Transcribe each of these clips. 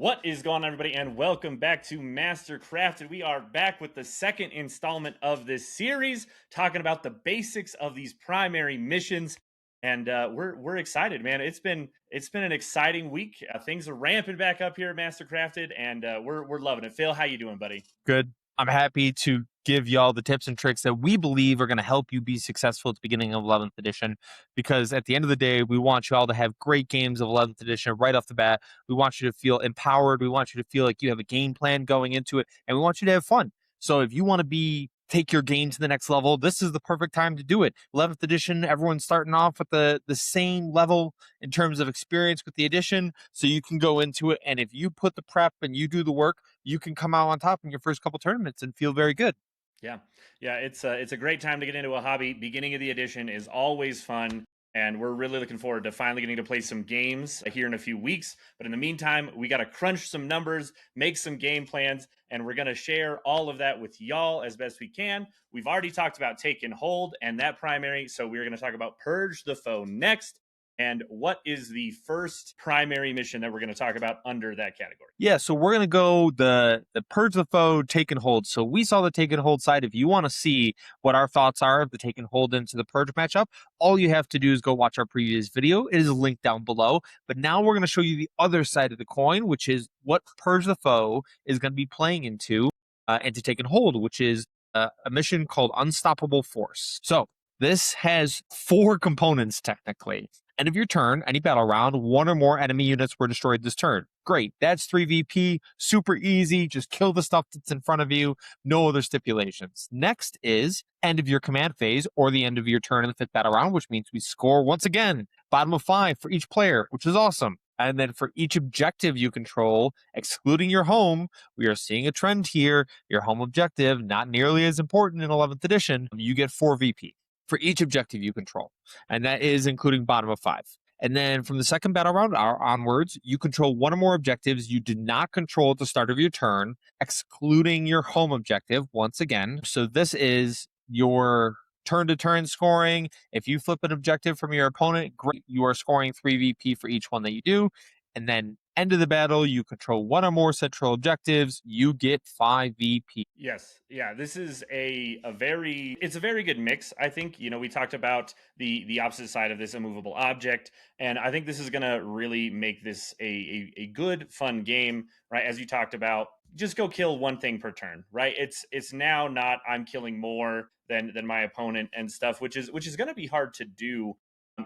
What is going on, everybody, and welcome back to Mastercrafted. We are back with the second installment of this series, talking about the basics of these primary missions, and we're excited, man. It's been an exciting week. Things are ramping back up here at Mastercrafted, and we're loving it. Phil, how you doing, buddy? Good. I'm happy to give y'all the tips and tricks that we believe are going to help you be successful at the beginning of 11th edition, because at the end of the day, we want you all to have great games of 11th edition right off the bat. We want you to feel empowered. We want you to feel like you have a game plan going into it, and we want you to have fun. So if you want to take your game to the next level, this is the perfect time to do it. 11th edition, everyone's starting off with the same level in terms of experience with the edition, so you can go into it, and if you put the prep and you do the work, you can come out on top in your first couple tournaments and feel very good. Yeah, it's a great time to get into a hobby. Beginning of the edition is always fun, and we're really looking forward to finally getting to play some games here in a few weeks. But in the meantime, we got to crunch some numbers, make some game plans, and we're going to share all of that with y'all as best we can. We've already talked about Take and Hold and that primary, so we're going to talk about Purge the Foe next. And what is the first primary mission that we're going to talk about under that category? Yeah, so we're going to go the Purge the Foe, Take and Hold. So we saw the Take and Hold side. If you want to see what our thoughts are of the Take and Hold into the Purge matchup, all you have to do is go watch our previous video. It is linked down below. But now we're going to show you the other side of the coin, which is what Purge the Foe is going to be playing into and to Take and Hold, which is a mission called Unstoppable Force. So this has 4 components, technically. End of your turn, any battle round, 1 or more enemy units were destroyed this turn. Great. That's 3 VP. Super easy. Just kill the stuff that's in front of you. No other stipulations. Next is end of your command phase or the end of your turn in the 5th battle round, which means we score once again. Bottom of 5 for each player, which is awesome. And then for each objective you control, excluding your home, we are seeing a trend here. Your home objective, not nearly as important in 11th edition. You get 4 VP for each objective you control, and that is including bottom of 5. And then from the second battle round onwards, you control 1 or more objectives you did not control at the start of your turn, excluding your home objective once again. So this is your turn-to-turn scoring. If you flip an objective from your opponent, great, you are scoring 3 VP for each one that you do. And then end of the battle, you control 1 or more central objectives, you get 5 VP. Yes. Yeah, this is a very good mix. I think, we talked about the opposite side of this immovable object, and I think this is going to really make this a good, fun game, right? As you talked about, just go kill 1 thing per turn, right? It's now not I'm killing more than my opponent and stuff, which is going to be hard to do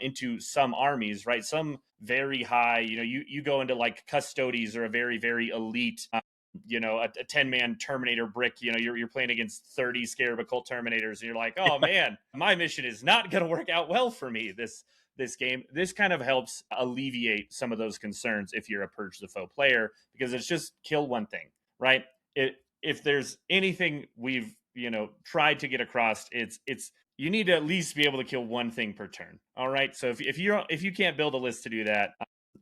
into some armies, right? Some very high, you go into like Custodes or a very, very elite, a 10-man Terminator brick, you're playing against 30 Scarab Occult Terminators, and you're like, oh man, my mission is not going to work out well for me this game. This kind of helps alleviate some of those concerns if you're a Purge the Foe player, because it's just kill 1 thing, right? If there's anything we've tried to get across, it's you need to at least be able to kill 1 thing per turn. All right. So if you can't build a list to do that,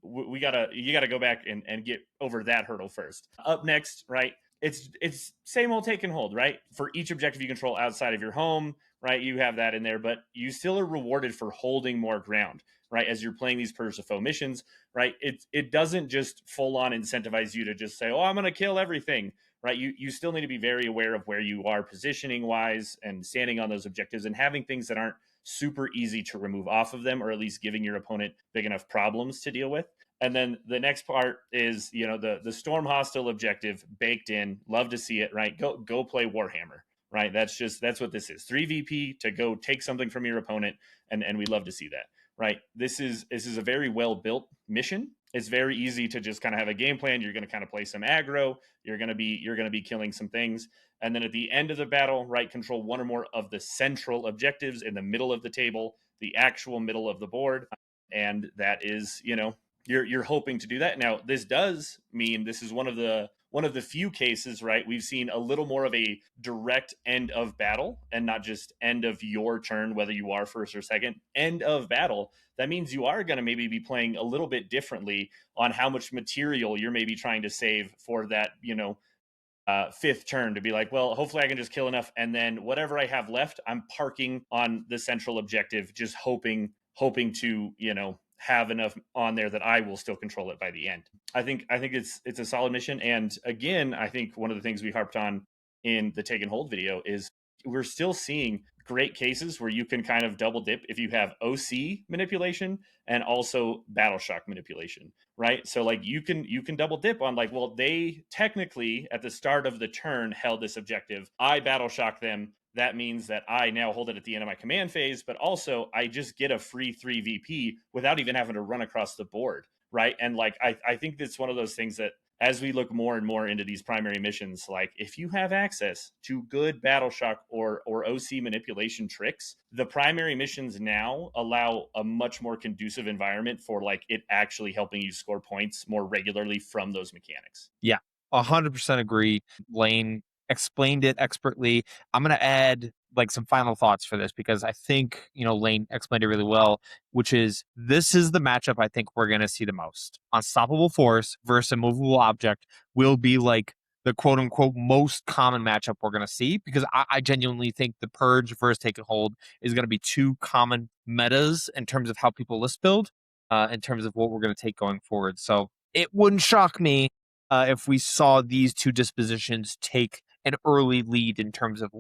you gotta go back and get over that hurdle first. Up next, right? It's same old Take and Hold, right? For each objective you control outside of your home, right? You have that in there, but you still are rewarded for holding more ground, right? As you're playing these Purge the Foe missions, right? It doesn't just full on incentivize you to just say, oh, I'm gonna kill everything. Right, you still need to be very aware of where you are positioning wise and standing on those objectives, and having things that aren't super easy to remove off of them, or at least giving your opponent big enough problems to deal with. And then the next part is the Storm Hostile objective baked in. Love to see it, right? Go play Warhammer, right? That's what this is. 3 VP to go take something from your opponent, and we love to see that, right? This is a very well built mission. It's very easy to just kind of have a game plan. You're going to kind of play some aggro. You're going to be killing some things. And then at the end of the battle, right, control 1 or more of the central objectives in the middle of the table, the actual middle of the board. And that is, you're hoping to do that. Now, this does mean this is one of the few cases, right? We've seen a little more of a direct end of battle, and not just end of your turn, whether you are first or second. End of battle. That means you are going to maybe be playing a little bit differently on how much material you're maybe trying to save for that, 5th turn, to be like, well, hopefully I can just kill enough, and then whatever I have left, I'm parking on the central objective, just hoping to, have enough on there that I will still control it by the end. I think it's a solid mission. And again, I think one of the things we harped on in the take and hold video is we're still seeing great cases where you can kind of double dip if you have OC manipulation and also battle shock manipulation, right? So like you can double dip on like, well, they technically at the start of the turn held this objective. I battle shock them. That means that I now hold it at the end of my command phase, but also I just get a free 3 VP without even having to run across the board, right? And like I think that's one of those things that as we look more and more into these primary missions, like if you have access to good battle shock or OC manipulation tricks, the primary missions now allow a much more conducive environment for like it actually helping you score points more regularly from those mechanics. Yeah, 100% agree. Lane explained it expertly. I'm going to add like some final thoughts for this because I think, Lane explained it really well, which is this is the matchup I think we're going to see the most. Unstoppable Force versus a movable object will be like the quote unquote most common matchup we're going to see because I genuinely think the Purge versus Take and Hold is going to be two common metas in terms of how people list build, in terms of what we're going to take going forward. So it wouldn't shock me if we saw these two dispositions take an early lead in terms of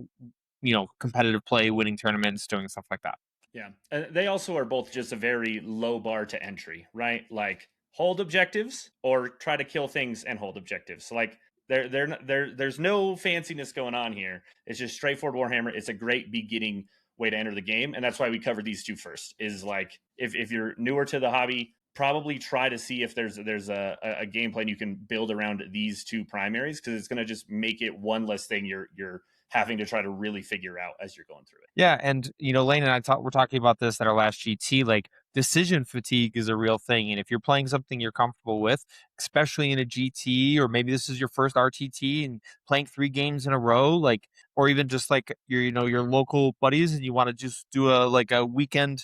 competitive play, winning tournaments, doing stuff like that. Yeah. And they also are both just a very low bar to entry, right? Like hold objectives or try to kill things and hold objectives. So like there's no fanciness going on here. It's just straightforward Warhammer. It's a great beginning way to enter the game. And that's why we covered these two first. Is like if you're newer to the hobby, probably try to see if there's a game plan you can build around these two primaries, because it's gonna just make it one less thing you're having to try to really figure out as you're going through it. Yeah, and Lane and we're talking about this at our last GT. Like decision fatigue is a real thing, and if you're playing something you're comfortable with, especially in a GT, or maybe this is your first RTT and playing 3 games in a row, like, or even just like your local buddies, and you want to just do a weekend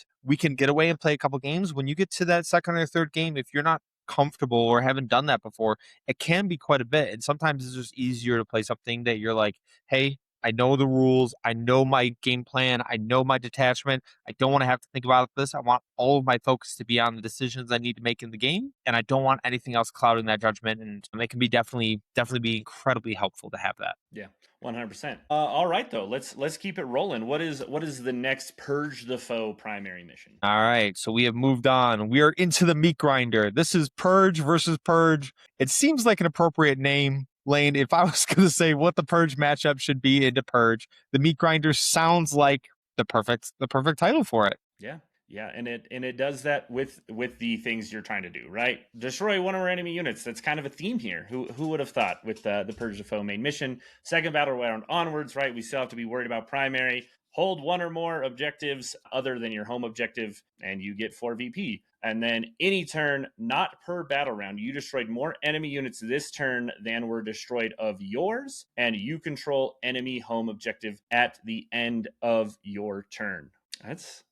getaway and play a couple games. When you get to that second or third game, if you're not comfortable or haven't done that before, it can be quite a bit. And sometimes it's just easier to play something that you're like, hey, I know the rules. I know my game plan. I know my detachment. I don't want to have to think about this. I want all of my focus to be on the decisions I need to make in the game, and I don't want anything else clouding that judgment. And it can be definitely be incredibly helpful to have that. Yeah, 100%. All right, though. Let's keep it rolling. What is the next Purge the Foe primary mission? All right, so we have moved on. We are into the meat grinder. This is Purge versus Purge. It seems like an appropriate name. Lane, if I was going to say what the Purge matchup should be into Purge, the meat grinder sounds like the perfect title for it. Yeah. Yeah, and it does that with the things you're trying to do, right? Destroy one of our enemy units. That's kind of a theme here. Who would have thought with the Purge the Foe main mission, second battle round onwards, right? We still have to be worried about primary. Hold one or more objectives other than your home objective, and you get 4 VP. And then any turn, not per battle round, you destroyed more enemy units this turn than were destroyed of yours, and you control enemy home objective at the end of your turn.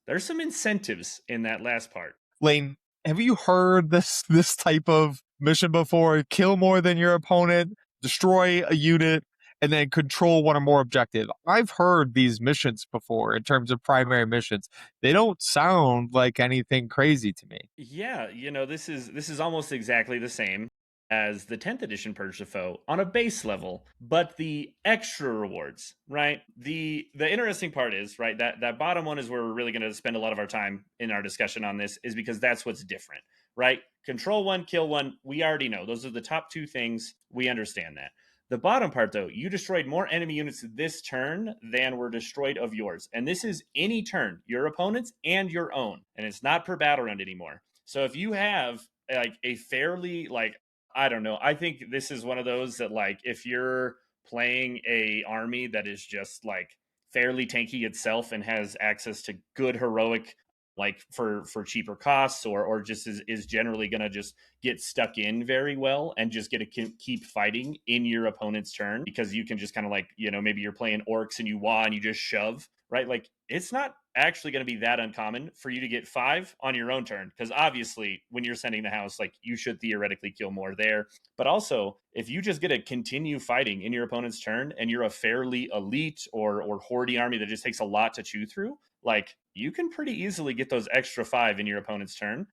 There's some incentives in that last part. Lane, have you heard this type of mission before? Kill more than your opponent, destroy a unit, and then control one or more objective. I've heard these missions before in terms of primary missions. They don't sound like anything crazy to me. Yeah, this is almost exactly the same as the 10th edition Purge the Foe on a base level, but the extra rewards, right? The interesting part is, right, that bottom one is where we're really going to spend a lot of our time in our discussion on this, is because that's what's different, right? Control one, kill one, we already know. Those are the top two things. We understand that. The bottom part, though, you destroyed more enemy units this turn than were destroyed of yours. And this is any turn, your opponent's and your own. And it's not per battle round anymore. So if you have like a fairly, like, I don't know, I think this is one of those that, like, if you're playing a army that is just like fairly tanky itself and has access to good heroic, like for cheaper costs, or just is generally going to just get stuck in very well and just get to keep fighting in your opponent's turn, because you can just kind of like, maybe you're playing orcs and you wah and you just shove, right? Like it's not actually going to be that uncommon for you to get 5 on your own turn, because obviously when you're sending the house, like you should theoretically kill more there. But also if you just get to continue fighting in your opponent's turn and you're a fairly elite or hordy army that just takes a lot to chew through, like you can pretty easily get those extra 5 in your opponent's turn.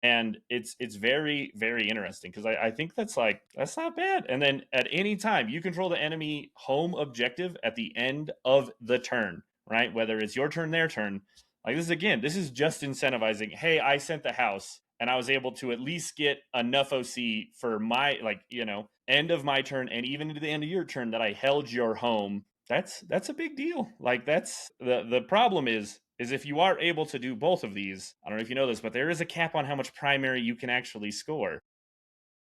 And it's very, very interesting because I think that's not bad. And then at any time you control the enemy home objective at the end of the turn, right? Whether it's your turn, their turn. Like this is just incentivizing. Hey, I sent the house and I was able to at least get enough OC for my, end of my turn and even into the end of your turn that I held your home. That's a big deal. Like that's the problem is if you are able to do both of these, I don't know if you know this, but there is a cap on how much primary you can actually score.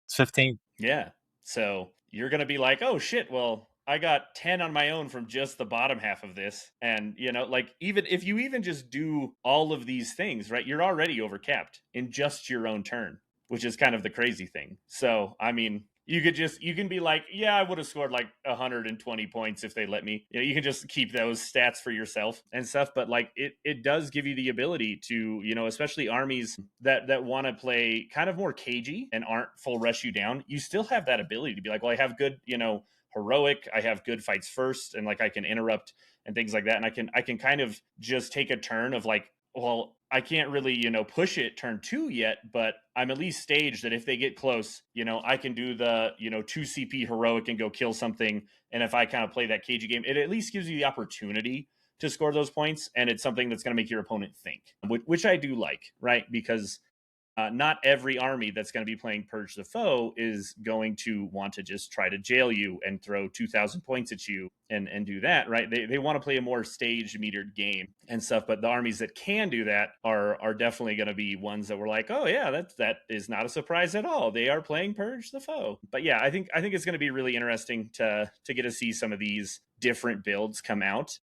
It's 15. Yeah. So you're going to be like, oh shit, well, I got 10 on my own from just the bottom half of this. And, like even if you even just do all of these things, right, you're already overcapped in just your own turn, which is kind of the crazy thing. So, I mean, you can be like, yeah, I would have scored like 120 points if they let me. You can just keep those stats for yourself and stuff. But like it does give you the ability to, especially armies that want to play kind of more cagey and aren't full rush you down. You still have that ability to be like, well, I have good, heroic, I have good fights first, and like I can interrupt and things like that. And I can kind of just take a turn of like, well, I can't really, push it turn 2 yet, but I'm at least staged that if they get close, I can do the, 2 CP heroic and go kill something. And if I kind of play that cagey game, it at least gives you the opportunity to score those points. And it's something that's going to make your opponent think, which I do like, right? Because not every army that's going to be playing Purge the Foe is going to want to just try to jail you and throw 2,000 points at you and do that, right? They want to play a more staged, metered game and stuff. But the armies that can do that are definitely going to be ones that were like, oh yeah, that is not a surprise at all. They are playing Purge the Foe. But yeah, I think it's going to be really interesting to get to see some of these different builds come out.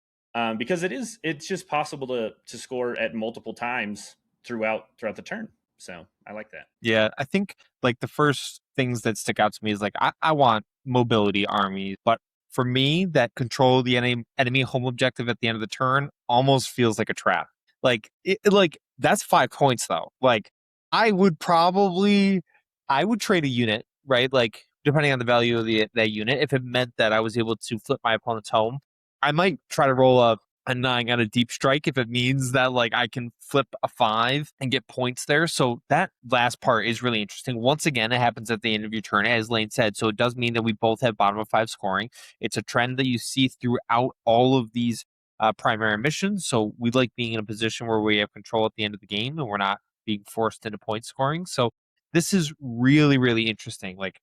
Because it's just possible to score at multiple times throughout the turn. So I like that. Yeah, I think like the first things that stick out to me is like I want mobility armies, but for me, that control the enemy home objective at the end of the turn almost feels like a trap. Like like that's 5 points though. Like I would probably I would trade a unit, right? Like depending on the value of that unit, if it meant that I was able to flip my opponent's home, I might try to roll a 9 on a deep strike if it means that like I can flip a 5 and get points there. So that last part is really interesting. Once again, it happens at the end of your turn, as Lane said. So it does mean that we both have bottom of 5 scoring. It's a trend that you see throughout all of these primary missions. So we like being in a position where we have control at the end of the game and we're not being forced into point scoring. So this is really, really interesting. Like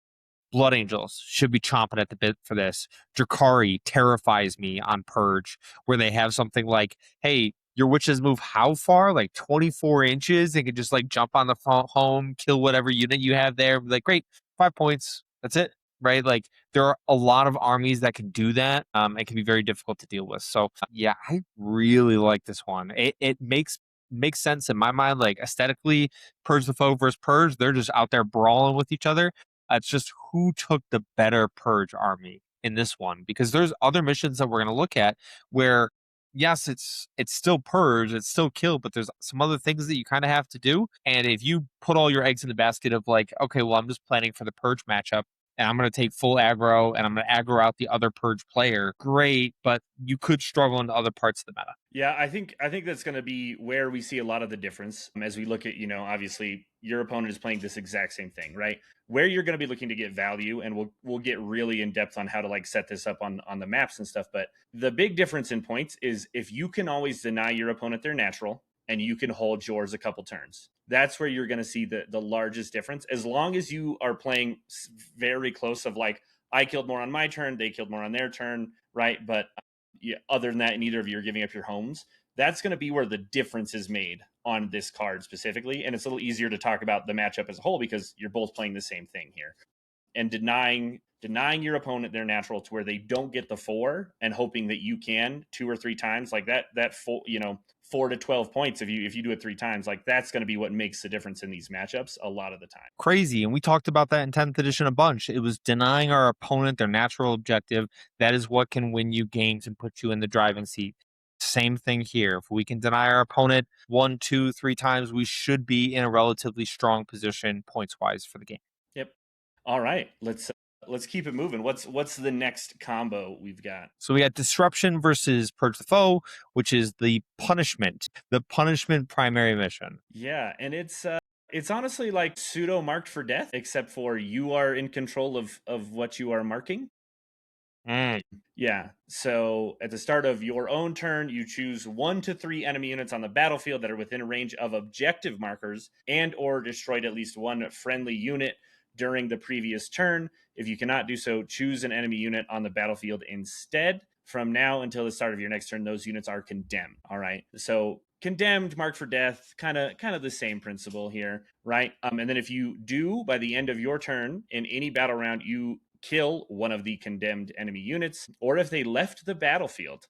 Blood Angels should be chomping at the bit for this. Drakari terrifies me on Purge, where they have something like, hey, your witches move how far? Like 24 inches. They can just like jump on the home, kill whatever unit you have there. Like, great, 5 points. That's it. Right? Like, there are a lot of armies that can do that. It can be very difficult to deal with. So, yeah, I really like this one. It makes sense in my mind. Like, aesthetically, Purge the Foe versus Purge, they're just out there brawling with each other. It's just who took the better Purge army in this one, because there's other missions that we're going to look at where, yes, it's still Purge, it's still kill, but there's some other things that you kind of have to do. And if you put all your eggs in the basket of like, okay, well, I'm just planning for the Purge matchup, and I'm going to take full aggro and I'm going to aggro out the other Purge player, great, but you could struggle in other parts of the meta. Yeah, I think that's going to be where we see a lot of the difference as we look at, obviously your opponent is playing this exact same thing, right? Where you're going to be looking to get value, and we'll get really in depth on how to like set this up on the maps and stuff. But the big difference in points is if you can always deny your opponent their natural and you can hold yours a couple turns. That's where you're going to see the largest difference. As long as you are playing very close of like, I killed more on my turn, they killed more on their turn, right? But yeah, other than that, neither of you are giving up your homes. That's going to be where the difference is made on this card specifically. And it's a little easier to talk about the matchup as a whole because you're both playing the same thing here. And denying your opponent their natural to where they don't get the 4 and hoping that you can 2 or 3 times like that 4 to 12 points if you do it 3 times, like that's going to be what makes the difference in these matchups a lot of the time. Crazy. And we talked about that in 10th edition a bunch. It was denying our opponent their natural objective. That is what can win you games and put you in the driving seat. Same thing here. If we can deny our opponent 1, 2, 3 times, we should be in a relatively strong position points wise for the game. Yep. All right. Let's keep it moving. What's the next combo we've got? So we got Disruption versus Purge the Foe, which is the punishment primary mission. Yeah, and it's It's honestly like pseudo marked for death, except for you are in control of what you are marking. Mm. Yeah. So at the start of your own turn, you choose 1 to 3 enemy units on the battlefield that are within range of objective markers, and or destroyed at least one friendly unit during the previous turn. If you cannot do so, choose an enemy unit on the battlefield instead. From now until the start of your next turn, those units are condemned. All right. So condemned, marked for death, kind of the same principle here, right? And then if you do by the end of your turn in any battle round, you kill one of the condemned enemy units, or if they left the battlefield,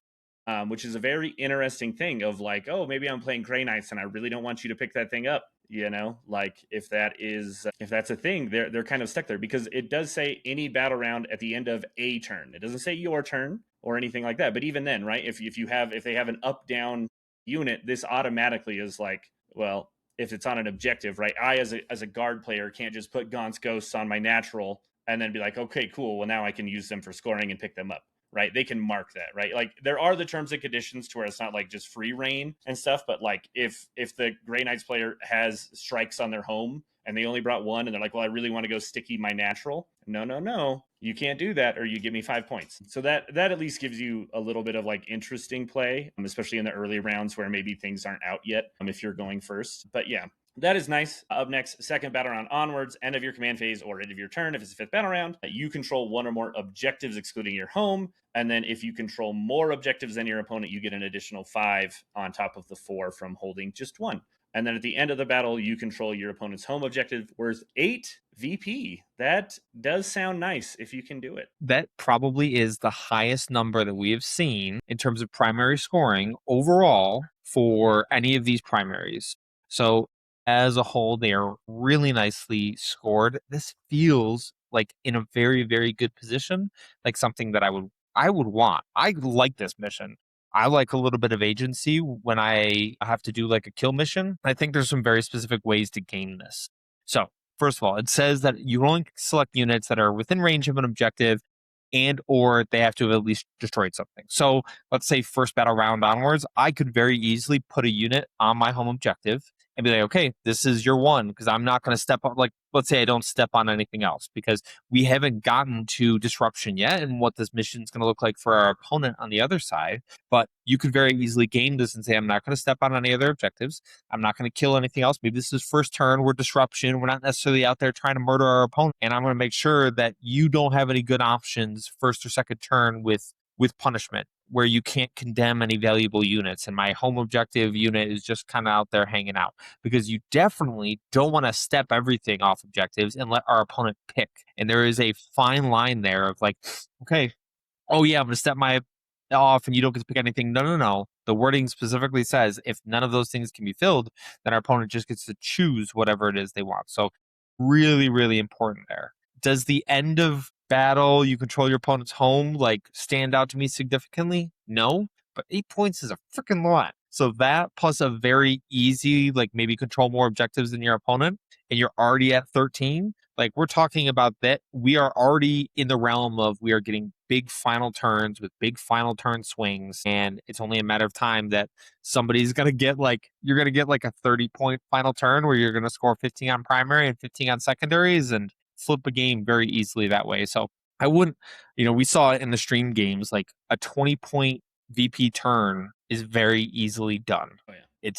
which is a very interesting thing of like, oh, maybe I'm playing Grey Knights and I really don't want you to pick that thing up. You know, like if that's a thing, they're kind of stuck there, because it does say any battle round at the end of a turn. It doesn't say your turn or anything like that. But even then, right? If they have an up down unit, this automatically is like, well, if it's on an objective, right? I as a guard player can't just put Gaunt's Ghosts on my natural and then be like, okay, cool. Well, now I can use them for scoring and pick them up, right? They can mark that, right? Like there are the terms and conditions to where it's not like just free reign and stuff, but like if the Grey Knights player has strikes on their home and they only brought one and they're like, well, I really want to go sticky my natural. No, no, no. You can't do that or you give me 5 points. So that at least gives you a little bit of like interesting play, especially in the early rounds where maybe things aren't out yet if you're going first. But yeah, that is nice. Up next, second battle round onwards, end of your command phase or end of your turn. If it's a fifth battle round, you control one or more objectives excluding your home. And then if you control more objectives than your opponent, you get an additional 5 on top of the 4 from holding just one. And then at the end of the battle, you control your opponent's home objective worth 8 VP. That does sound nice if you can do it. That probably is the highest number that we have seen in terms of primary scoring overall for any of these primaries. So as a whole, they are really nicely scored. This feels like in a very, very good position, like something that I would want. I like this mission. I like a little bit of agency when I have to do like a kill mission. I think there's some very specific ways to gain this. So first of all, it says that you only select units that are within range of an objective and or they have to have at least destroyed something. So let's say first battle round onwards, I could very easily put a unit on my home objective and be like, okay, this is your one, because I'm not going to step on, like, let's say I don't step on anything else because we haven't gotten to disruption yet and what this mission is going to look like for our opponent on the other side. But you could very easily game this and say, I'm not going to step on any other objectives. I'm not going to kill anything else. Maybe this is first turn. We're disruption. We're not necessarily out there trying to murder our opponent. And I'm going to make sure that you don't have any good options first or second turn with punishment where you can't condemn any valuable units. And my home objective unit is just kind of out there hanging out, because you definitely don't want to step everything off objectives and let our opponent pick. And there is a fine line there of like, okay, oh yeah, I'm going to step my off and you don't get to pick anything. No, no, no. The wording specifically says if none of those things can be filled, then our opponent just gets to choose whatever it is they want. So really, really important there. Does the end of battle, you control your opponent's home, like stand out to me significantly? No, but 8 points is a freaking lot. So that plus a very easy, like maybe control more objectives than your opponent, and you're already at 13. Like we're talking about that. We are already in the realm of we are getting big final turns with big final turn swings. And it's only a matter of time that somebody's going to get like, you're going to get like a 30-point final turn where you're going to score 15 on primary and 15 on secondaries and flip a game very easily that way. So I wouldn't, we saw it in the stream games, like a 20-point VP turn is very easily done. Oh, yeah.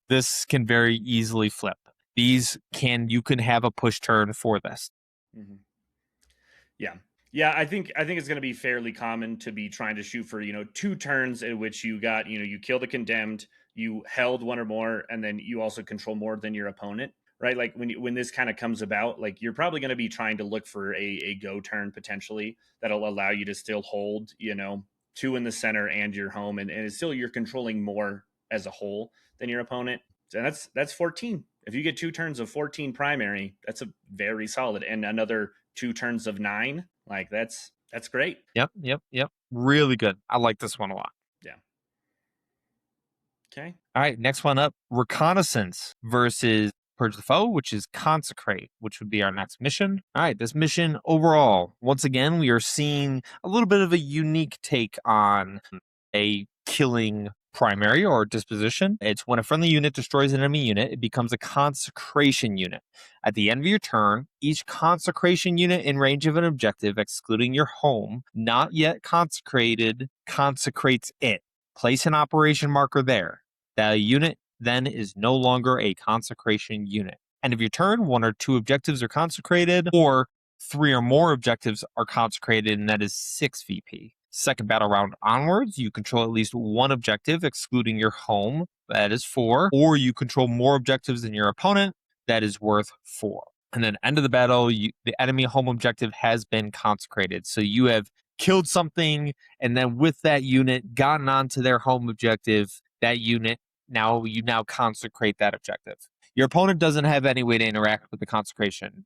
This can very easily flip. You can have a push turn for this. Mm-hmm. Yeah, I think it's going to be fairly common to be trying to shoot for 2 turns in which you got you kill the condemned, you held one or more, and then you also control more than your opponent, right? Like when this kind of comes about, like you're probably going to be trying to look for a go turn potentially that'll allow you to still hold 2 in the center and your home, and it's still you're controlling more as a whole than your opponent. And that's 14. If you get 2 turns of 14 primary, that's a very solid, and another 2 turns of 9. Like that's great. Yep. Really good. I like this one a lot. Yeah. Okay. All right. Next one up, Reconnaissance versus Purge the Foe, which is Consecrate, which would be our next mission. All right. This mission overall, once again, we are seeing a little bit of a unique take on a killing primary or disposition. It's when a friendly unit destroys an enemy unit, it becomes a consecration unit. At the end of your turn, each consecration unit in range of an objective, excluding your home, not yet consecrated, consecrates it. Place an operation marker there. That unit then is no longer a consecration unit. End of your turn, 1 or 2 objectives are consecrated, or 3 or more objectives are consecrated, and that is 6 VP. Second battle round onwards, you control at least 1 objective, excluding your home, that is 4, or you control more objectives than your opponent, that is worth 4. And then end of the battle, the enemy home objective has been consecrated. So you have killed something, and then with that unit gotten onto their home objective, that unit, you now consecrate that objective. Your opponent doesn't have any way to interact with the consecration.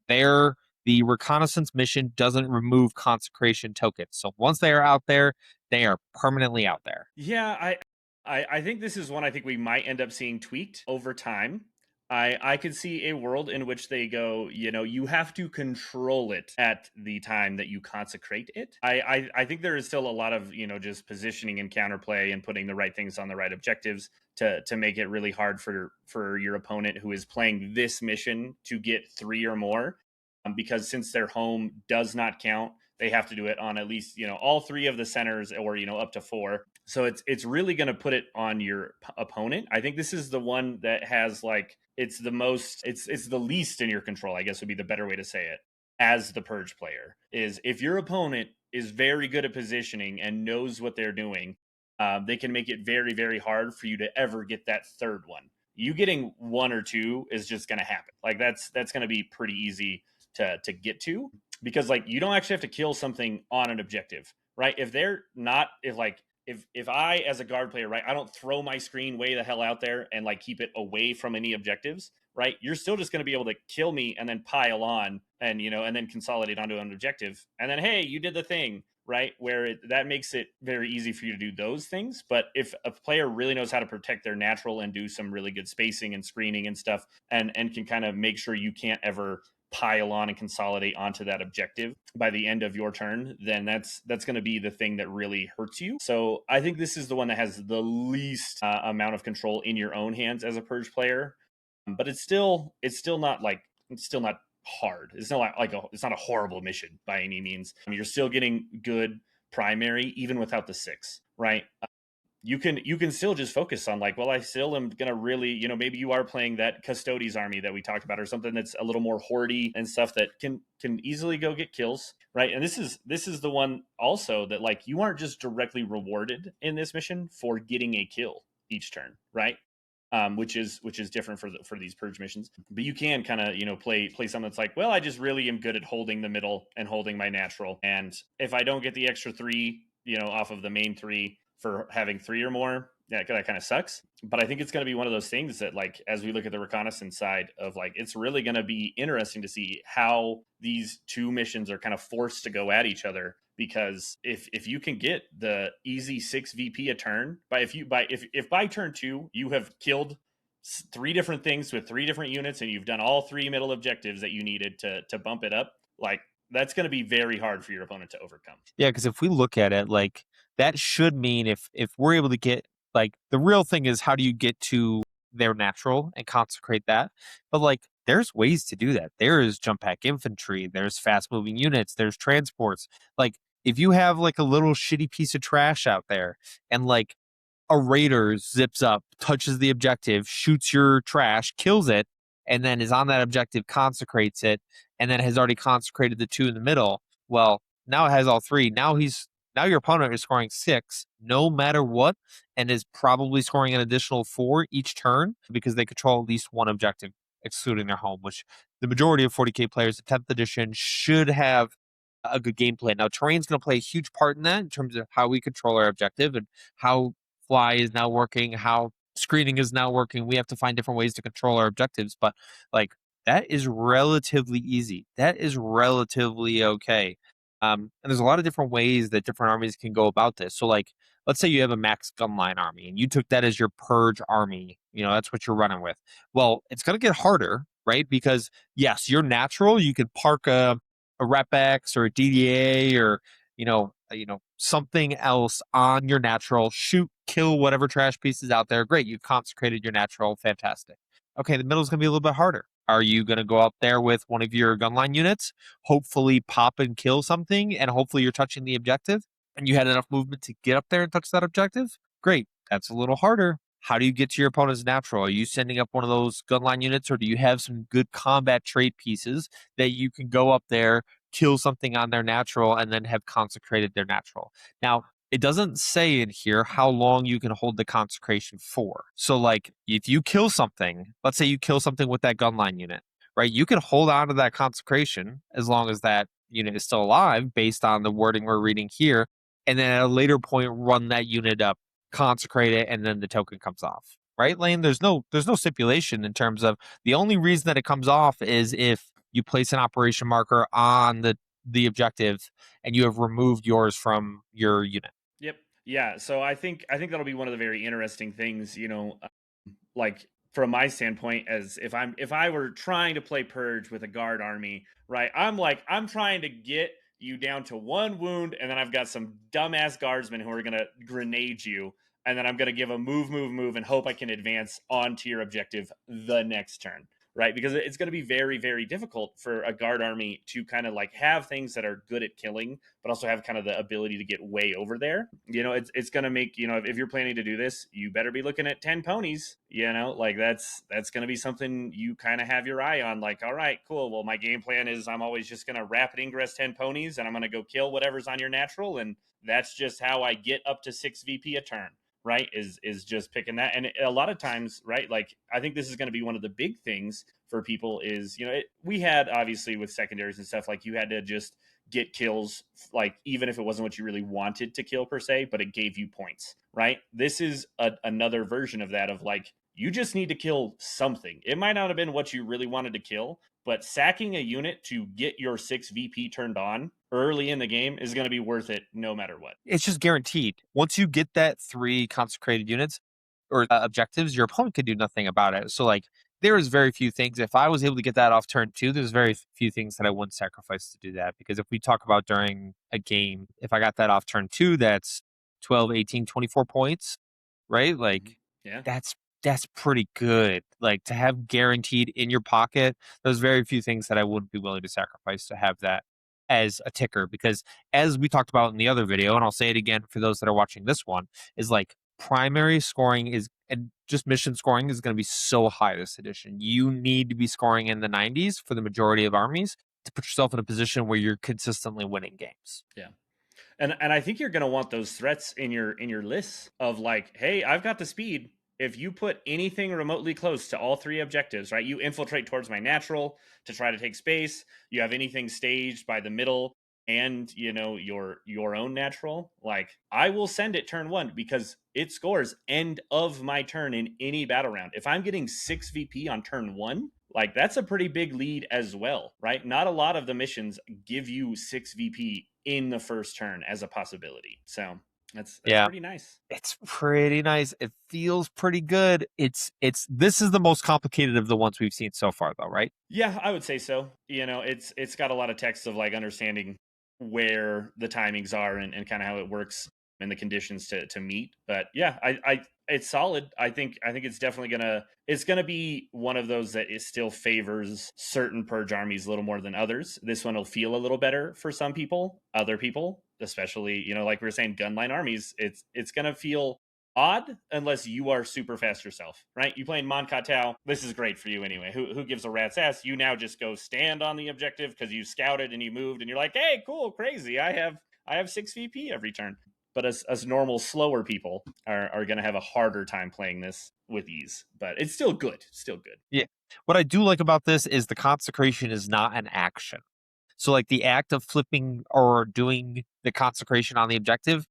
The reconnaissance mission doesn't remove consecration tokens. So once they are out there, they are permanently out there. Yeah, I think this is one I think we might end up seeing tweaked over time. I could see a world in which they go, you have to control it at the time that you consecrate it. I think there is still a lot of, just positioning and counterplay and putting the right things on the right objectives to make it really hard for your opponent who is playing this mission to get 3 or more. Because since their home does not count, they have to do it on at least, all 3 of the centers, or, up to 4. So it's really going to put it on your opponent. I think this is the one that has it's the least in your control, I guess would be the better way to say it, as the Purge player, is if your opponent is very good at positioning and knows what they're doing, they can make it very, very hard for you to ever get that third one. You getting 1 or 2 is just going to happen. That's going to be pretty easy to get to, because you don't actually have to kill something on an objective, right? If they're not, if I as a guard player, right, I don't throw my screen way the hell out there and keep it away from any objectives, right? You're still just going to be able to kill me and then pile on and and then consolidate onto an objective, and then hey, you did the thing, right? Where that makes it very easy for you to do those things. But if a player really knows how to protect their natural and do some really good spacing and screening and stuff, and can kind of make sure you can't ever pile on and consolidate onto that objective by the end of your turn, then that's going to be the thing that really hurts you. So I think this is the one that has the least amount of control in your own hands as a Purge player. But it's still not hard. It's not it's not a horrible mission by any means. You're still getting good primary even without the 6, right? You can still just focus on I still am gonna really, maybe you are playing that Custodes army that we talked about, or something that's a little more hoardy and stuff that can easily go get kills, right? And this is the one also that you aren't just directly rewarded in this mission for getting a kill each turn, right? Which is different for these Purge missions, but you can kind of play something that's well, I just really am good at holding the middle and holding my natural, and if I don't get the extra 3 off of the main 3 for having 3 or more, that kind of sucks. But I think it's going to be one of those things that as we look at the reconnaissance side of it's really going to be interesting to see how these 2 missions are kind of forced to go at each other, because if you can get the easy 6 VP a turn, if by turn 2 you have killed 3 different things with 3 different units and you've done all 3 middle objectives that you needed to bump it up, that's going to be very hard for your opponent to overcome. Yeah, because if we look at it, that should mean if we're able to get the real thing is, how do you get to their natural and consecrate that? But there's ways to do that. There is jump pack infantry, there's fast moving units, there's transports. If you have a little shitty piece of trash out there, and a raider zips up, touches the objective, shoots your trash, kills it, and then is on that objective, consecrates it, and then has already consecrated the 2 in the middle, well, now it has all 3. Now your opponent is scoring 6 no matter what, and is probably scoring an additional 4 each turn, because they control at least 1 objective, excluding their home, which the majority of 40k players in 10th edition should have a good gameplay. Now, terrain's going to play a huge part in that, in terms of how we control our objective and how fly is now working, how screening is now working. We have to find different ways to control our objectives, but that is relatively easy. That is relatively okay. And there's a lot of different ways that different armies can go about this. So let's say you have a max gunline army and you took that as your Purge army, that's what you're running with. Well, it's going to get harder, right? Because yes, you're natural. You could park a Rep X or a DDA, or something else on your natural, shoot, kill whatever trash pieces out there. Great, you've consecrated your natural, fantastic. Okay, the middle is going to be a little bit harder. Are you going to go up there with one of your gunline units, hopefully pop and kill something, and hopefully you're touching the objective, and you had enough movement to get up there and touch that objective? Great, that's a little harder. How do you get to your opponent's natural? Are you sending up one of those gunline units, or do you have some good combat trade pieces that you can go up there, kill something on their natural, and then have consecrated their natural? Now, it doesn't say in here how long you can hold the consecration for. So, like, if you kill something, let's say you kill something with that gunline unit, right? You can hold on to that consecration as long as that unit is still alive, based on the wording we're reading here, and then at a later point run that unit up, consecrate it, and then the token comes off. Right, Lane? There's no stipulation in terms of the only reason that it comes off is if you place an operation marker on the objective and you have removed yours from your unit. Yep. Yeah. So I think that'll be one of the very interesting things, like from my standpoint, as if I were trying to play Purge with a guard army, right? I'm trying to get you down to 1 wound, and then I've got some dumbass guardsmen who are gonna grenade you, and then I'm gonna give a move, and hope I can advance onto your objective the next turn. Right, because it's going to be very, very difficult for a guard army to kind of like have things that are good at killing, but also have kind of the ability to get way over there. It's going to make, if you're planning to do this, you better be looking at 10 ponies. Like that's going to be something you kind of have your eye on. Like, all right, cool. Well, my game plan is I'm always just going to rapid ingress 10 ponies, and I'm going to go kill whatever's on your natural, and that's just how I get up to 6 VP a turn. Right, is just picking that. And a lot of times, right, like I think this is going to be one of the big things for people is, we had obviously with secondaries and stuff, like you had to just get kills, like even if it wasn't what you really wanted to kill per se, but it gave you points. Right, this is another version of that, of like you just need to kill something. It might not have been what you really wanted to kill, but sacking a unit to get your 6 VP turned on early in the game is going to be worth it no matter what. It's just guaranteed. Once you get that 3 consecrated units or objectives, your opponent can do nothing about it. So, like, there is very few things. If I was able to get that off turn 2, there's very few things that I wouldn't sacrifice to do that. Because if we talk about during a game, if I got that off turn 2, that's 12, 18, 24 points, right? Like, yeah, that's pretty good. Like, to have guaranteed in your pocket, there's very few things that I wouldn't be willing to sacrifice to have that as a ticker. Because as we talked about in the other video, and I'll say it again for those that are watching this one, is like primary scoring is, and just mission scoring is going to be so high this edition. You need to be scoring in the 90s for the majority of armies to put yourself in a position where you're consistently winning games. Yeah. And I think you're going to want those threats in your lists of like, hey, I've got the speed. If you put anything remotely close to all 3 objectives, right? You infiltrate towards my natural to try to take space. You have anything staged by the middle and, your own natural. Like, I will send it turn 1 because it scores end of my turn in any battle round. If I'm getting 6 VP on turn 1, like that's a pretty big lead as well, right? Not a lot of the missions give you 6 VP in the first turn as a possibility. So that's pretty nice. It's pretty nice. It feels pretty good. This is the most complicated of the ones we've seen so far, though, right? Yeah, I would say so. It's got a lot of text of like understanding where the timings are and kind of how it works and the conditions to meet. But yeah, I it's solid. I think it's definitely gonna be one of those that it still favors certain Purge armies a little more than others. This one will feel a little better for some people. Other people, especially, like we were saying, gunline armies, it's gonna feel odd unless you are super fast yourself, right? You playing Mon Katao, this is great for you anyway. Who gives a rat's ass? You now just go stand on the objective because you scouted and you moved and you're like, hey, cool, crazy. I have 6 VP every turn. But as normal, slower people are going to have a harder time playing this with ease. But it's still good. Still good. Yeah. What I do like about this is the consecration is not an action. So, like, the act of flipping or doing the consecration on the objective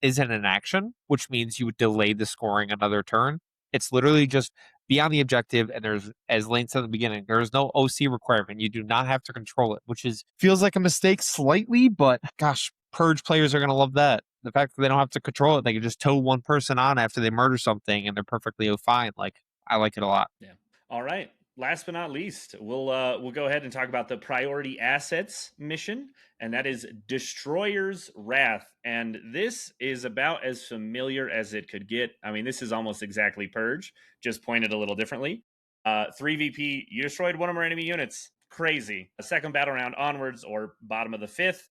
isn't an action, which means you would delay the scoring another turn. It's literally just be on the objective, and there's, as Lane said at the beginning, there is no OC requirement. You do not have to control it, which feels like a mistake slightly, but gosh, Purge players are going to love that. The fact that they don't have to control it, they can just tow one person on after they murder something, and they're perfectly fine. Like, I like it a lot. Yeah. All right. last but not least, we'll go ahead and talk about the priority assets mission, and that is Destroyer's Wrath. And this is about as familiar as it could get. I mean, this is almost exactly Purge, just pointed a little differently. 3 VP, you destroyed one or more enemy units. Crazy. A second battle round onwards, or bottom of the fifth.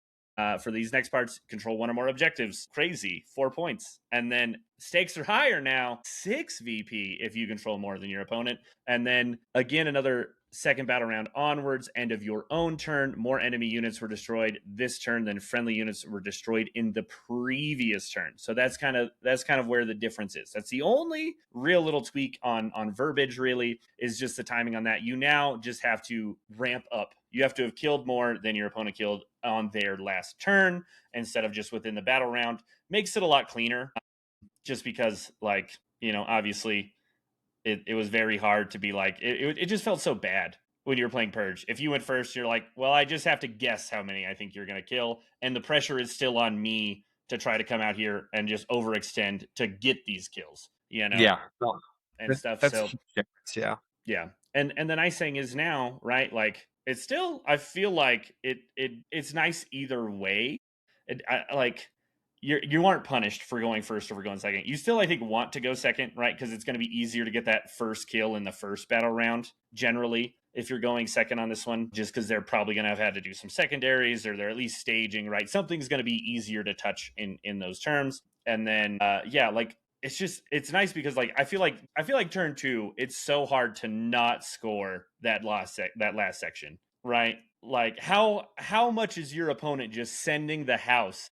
For these next parts, control one or more objectives. Crazy. 4 points. And then stakes are higher now. 6 VP if you control more than your opponent. And then again, another second battle round onwards, end of your own turn. More enemy units were destroyed this turn than friendly units were destroyed in the previous turn. So that's kind of where the difference is. That's the only real little tweak on verbiage, really, is just the timing on that. You now just have to ramp up. You have to have killed more than your opponent killed on their last turn instead of just within the battle round. Makes it a lot cleaner, just because, like, obviously it was very hard to be like, it just felt so bad when you were playing Purge. If you went first, you're like, well, I just have to guess how many I think you're going to kill, and the pressure is still on me to try to come out here and just overextend to get these kills, Yeah, no, and stuff. that's a So huge difference. Yeah. yeah, and the nice thing is now, right? Like, it's still, I feel like it's nice either way. Like, you aren't punished for going first or for going second. You still, I think, want to go second, right? Because it's going to be easier to get that first kill in the first battle round generally if you're going second on this one, just because they're probably going to have had to do some secondaries, or they're at least staging, right? Something's going to be easier to touch in those terms. And then yeah, like, it's nice because, like, I feel like turn 2, it's so hard to not score that last section, right? Like, how much is your opponent just sending the house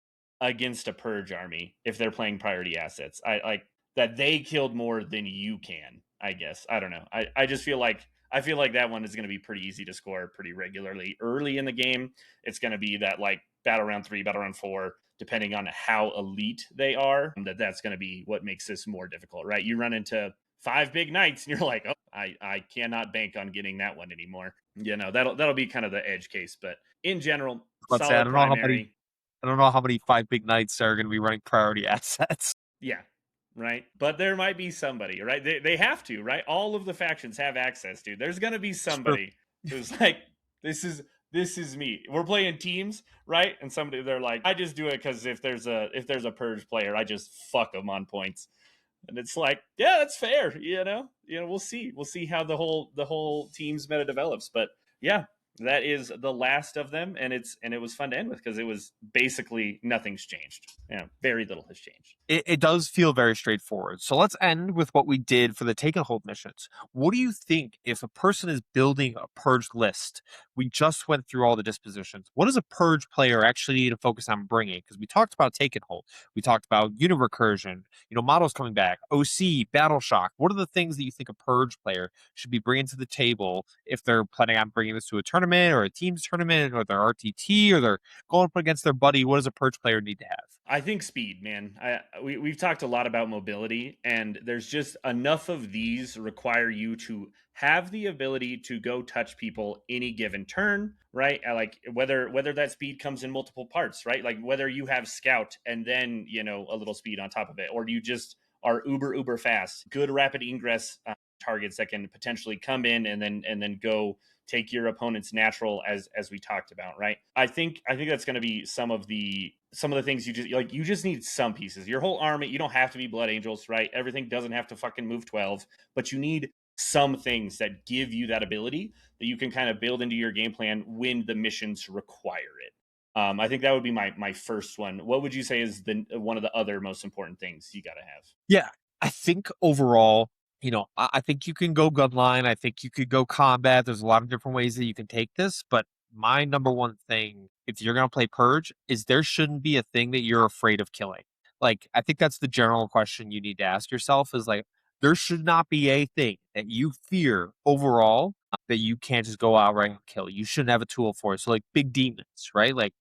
against a Purge army if they're playing priority assets? I like that they killed more than you can, I guess. I don't know. I just feel like that one is going to be pretty easy to score pretty regularly early in the game. It's going to be that, like, battle round 3, battle round 4, depending on how elite they are, that's going to be what makes this more difficult, right? You run into 5 big knights and you're like, oh, I cannot bank on getting that one anymore. That'll be kind of the edge case. But in general, Let's say solid primary. I don't know how many 5 big knights are going to be running priority assets. Yeah, right. But there might be somebody, right? They have to, right? All of the factions have access to. There's going to be somebody who's like, this is me. We're playing teams, right? And somebody, they're like, I just do it because if there's a Purge player, I just fuck them on points. And it's like, yeah, that's fair. We'll see how the whole team's meta develops. But yeah, that is the last of them, and it was fun to end with because it was basically nothing's changed. Very little has changed. It does feel very straightforward. So let's end with what we did for the take and hold missions. What do you think if a person is building a Purge list? We just went through all the dispositions. What does a Purge player actually need to focus on bringing? Because we talked about take and hold. We talked about unit recursion, models coming back, OC, battle shock. What are the things that you think a Purge player should be bringing to the table if they're planning on bringing this to a tournament or a team's tournament or their RTT, or they're going up against their buddy? What does a Purge player need to have? I think speed, man. We've talked a lot about mobility, and there's just enough of these require you to have the ability to go touch people any given turn, right? Like, whether that speed comes in multiple parts, right? Like, whether you have scout and then a little speed on top of it, or you just are uber fast, good rapid ingress targets that can potentially come in and then go take your opponent's natural, as we talked about, right? I think that's going to be some of the things you just need some pieces. Your whole army, you don't have to be Blood Angels, right? Everything doesn't have to fucking move 12, but you need some things that give you that ability that you can kind of build into your game plan when the missions require it. I think that would be my first one. What would you say is one of the other most important things you got to have? Yeah, I think overall, I think you can go gun line. I think you could go combat. There's a lot of different ways that you can take this, but my number one thing, if you're going to play Purge, is there shouldn't be a thing that you're afraid of killing. Like, I think that's the general question you need to ask yourself, is like, there should not be a thing that you fear overall that you can't just go outright and kill. You shouldn't have a tool for it. So, like, big demons, right? Like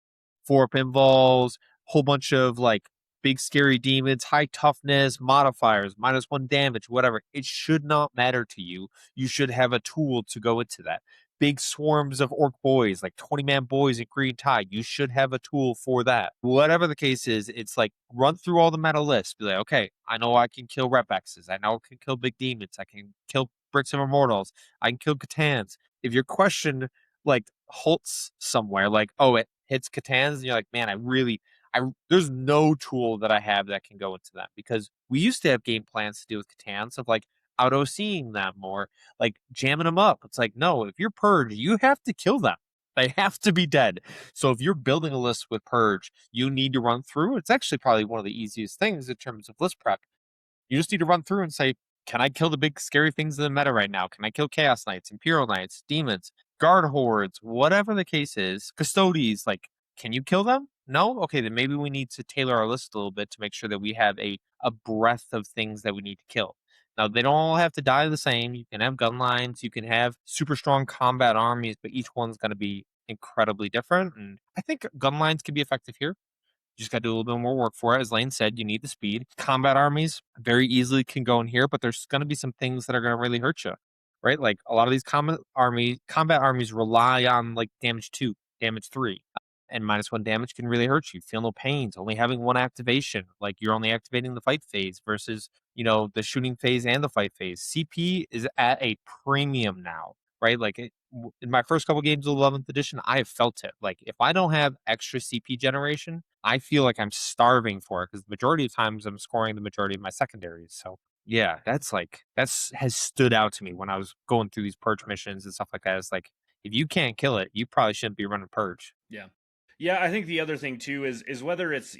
4 pinballs, whole bunch of like big scary demons, high toughness, modifiers, -1 damage, whatever. It should not matter to you. You should have a tool to go into that. Big swarms of orc boys, like 20-man boys in Green Tide. You should have a tool for that. Whatever the case is, it's like, run through all the meta lists. Be like, okay, I know I can kill rep X's. I know I can kill big demons. I can kill Bricks of Immortals. I can kill Catans. If your question like halts somewhere, like, oh, it hits Catans, and you're like, man, there's no tool that I have that can go into that, because we used to have game plans to deal with Catans of like auto seeing them or like jamming them up. It's like, no, if you're Purge, you have to kill them. They have to be dead. So if you're building a list with Purge, you need to run through. It's actually probably one of the easiest things in terms of list prep. You just need to run through and say, can I kill the big scary things in the meta right now? Can I kill Chaos Knights, Imperial Knights, Demons, Guard Hordes, whatever the case is, Custodes, like, can you kill them? No? Okay, then maybe we need to tailor our list a little bit to make sure that we have a breadth of things that we need to kill. Now, they don't all have to die the same. You can have gun lines, you can have super strong combat armies, but each one's going to be incredibly different. And I think gun lines can be effective here. You just got to do a little bit more work for it. As Lane said, you need the speed. Combat armies very easily can go in here, but there's going to be some things that are going to really hurt you, right? Like a lot of these combat armies rely on like damage 2, damage 3, and -1 damage can really hurt you. Feel no pains. Only having one activation, like you're only activating the fight phase versus the shooting phase and the fight phase. CP is at a premium now, right? Like in my first couple games of 11th edition, I have felt it. Like if I don't have extra CP generation, I feel like I'm starving for it, because the majority of times I'm scoring the majority of my secondaries. So yeah, that's has stood out to me when I was going through these Purge missions and stuff like that. It's like, if you can't kill it, you probably shouldn't be running Purge. Yeah. Yeah, I think the other thing too is whether it's,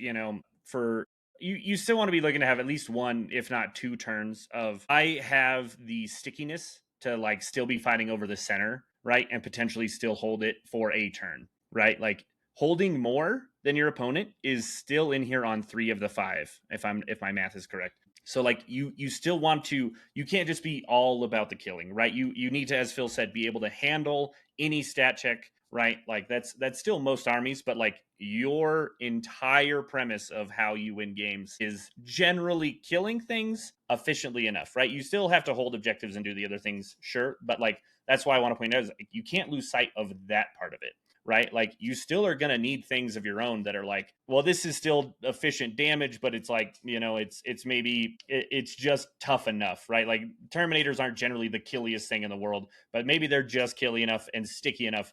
for you still want to be looking to have at least one, if not two turns of I have the stickiness to like still be fighting over the center, right? And potentially still hold it for a turn, right? Like holding more than your opponent is still in here on 3 of the 5, if my math is correct. So like you still want to, you can't just be all about the killing, right? You need to, as Phil said, be able to handle any stat check, right? Like that's still most armies, but like your entire premise of how you win games is generally killing things efficiently enough, right? You still have to hold objectives and do the other things, sure, but like that's why I want to point out is like, you can't lose sight of that part of it, right? Like you still are going to need things of your own that are like, well, this is still efficient damage, but it's like, it's maybe it's just tough enough, right? Like Terminators aren't generally the killiest thing in the world, but maybe they're just killy enough and sticky enough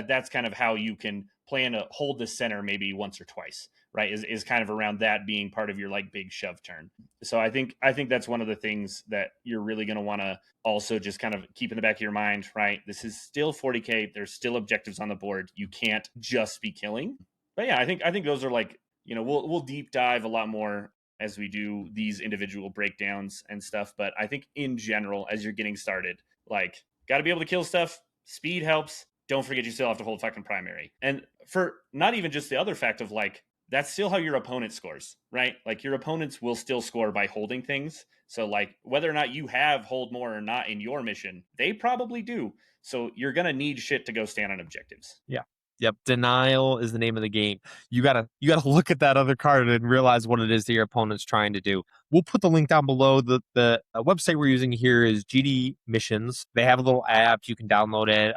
that's kind of how you can plan to hold the center maybe once or twice, right? Is kind of around that being part of your like big shove turn. So I think that's one of the things that you're really going to want to also just kind of keep in the back of your mind, right? This is still 40k. There's still objectives on the board. You can't just be killing. But yeah, I think those are like, we'll deep dive a lot more as we do these individual breakdowns and stuff. But I think in general, as you're getting started, like got to be able to kill stuff. Speed helps. Don't forget you still have to hold fucking primary. And for not even just the other fact of like, that's still how your opponent scores, right? Like your opponents will still score by holding things. So like whether or not you have hold more or not in your mission, they probably do. So you're going to need shit to go stand on objectives. Yeah. Yep. Denial is the name of the game. You gotta look at that other card and realize what it is that your opponent's trying to do. We'll put the link down below. The website we're using here is GD Missions. They have a little app. You can download it.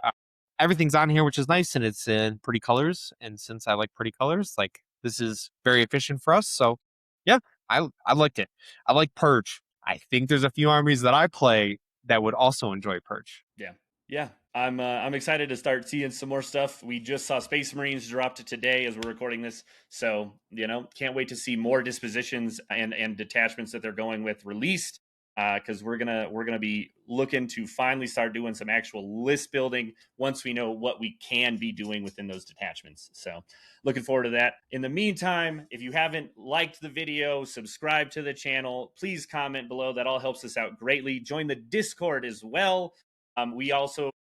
Everything's on here, which is nice, and it's in pretty colors. And since I like pretty colors, like this is very efficient for us. So yeah, I liked it. I like Purge. I think there's a few armies that I play that would also enjoy Purge. Yeah. I'm excited to start seeing some more stuff. We just saw Space Marines dropped today as we're recording this, so can't wait to see more dispositions and detachments that they're going with released. Because we're gonna be looking to finally start doing some actual list building once we know what we can be doing within those detachments. So looking forward to that. In the meantime, if you haven't liked the video, subscribe to the channel, please comment below. That all helps us out greatly. Join the Discord as well.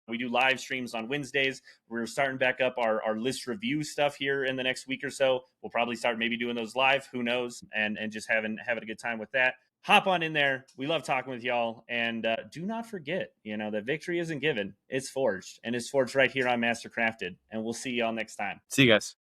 We do live streams on Wednesdays. We're starting back up our list review stuff here in the next week or so. We'll probably start maybe doing those live, who knows, and just having a good time with that. Hop on in there. We love talking with y'all. And do not forget, that victory isn't given. It's forged. And it's forged right here on Mastercrafted. And we'll see y'all next time. See you guys.